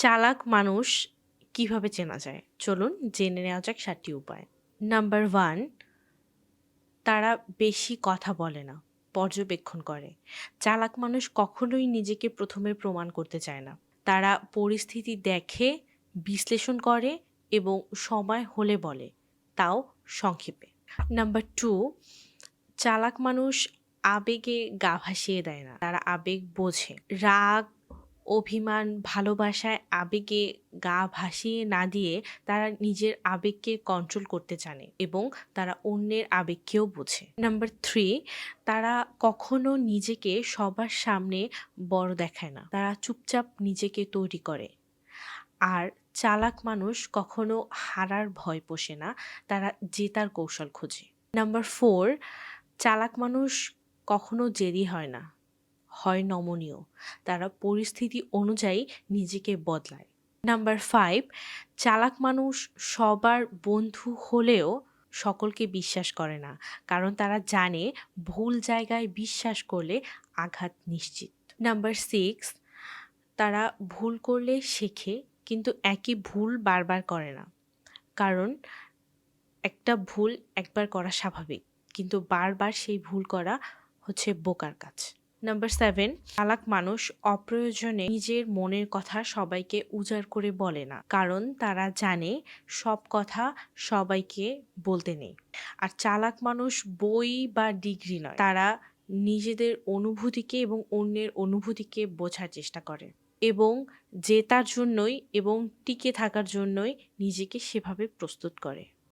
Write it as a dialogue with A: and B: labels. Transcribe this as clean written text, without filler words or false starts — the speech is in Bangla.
A: চালাক মানুষ কিভাবে চেনা যায়? চলুন জেনে নেওয়া যাক ৭ টি উপায়। নাম্বার ১, তারা বেশি কথা বলে না, পর্যবেক্ষণ করে। চালাক মানুষ কখনোই নিজেকে ১ম এ প্রমাণ করতে চায় না। তারা পরিস্থিতি দেখে, বিশ্লেষণ করে এবং সময় হলে বলে, তাও সংক্ষেপে। নাম্বার ২, চালাক মানুষ আবেগে গা ভাসিয়ে দেয় না। তারা আবেগ বোঝে। রাগ, অভিমান, ভালোবাসায় আবেগে গা ভাসিয়ে না দিয়ে তারা নিজের আবেগকে কন্ট্রোল করতে জানে এবং তারা অন্যের আবেগকেও বোঝে। নাম্বার ৩, তারা কখনো নিজেকে সবার সামনে বড় দেখায় না। তারা চুপচাপ নিজেকে তৈরি করে। আর চালাক মানুষ কখনো হারার ভয় পোষে না। তারা জেতার কৌশল খোঁজে। নাম্বার ৪, চালাক মানুষ কখনো জেদি হয় না, হয় নমনীয়। তারা পরিস্থিতি অনুযায়ী নিজেকে বদলায়। নাম্বার ৫, চালাক মানুষ সবার বন্ধু হলেও সকলকে বিশ্বাস করে না। কারণ তারা জানে ভুল জায়গায় বিশ্বাস করলে আঘাত নিশ্চিত। নাম্বার ৬, তারা ভুল করলে শেখে কিন্তু একই ভুল বারবার করে না। কারণ একটা ভুল একবার করা স্বাভাবিক। কিন্তু বারবার সেই ভুল করা হচ্ছে বোকার কাজ। নাম্বার ৭, চালাক মানুষ অপ্রয়োজনে নিজের মনের কথা সবাইকে উজাড় করে বলে না। কারণ তারা জানে সব কথা সবাইকে বলতে নেই। আর চালাক মানুষ বই বা ডিগ্রি নয়। তারা নিজেদের অনুভূতিকে এবং অন্যের অনুভূতিকে বোঝার চেষ্টা করে এবং জেতার জন্যই এবং টিকে থাকার জন্যই নিজেকে সেভাবে প্রস্তুত করে।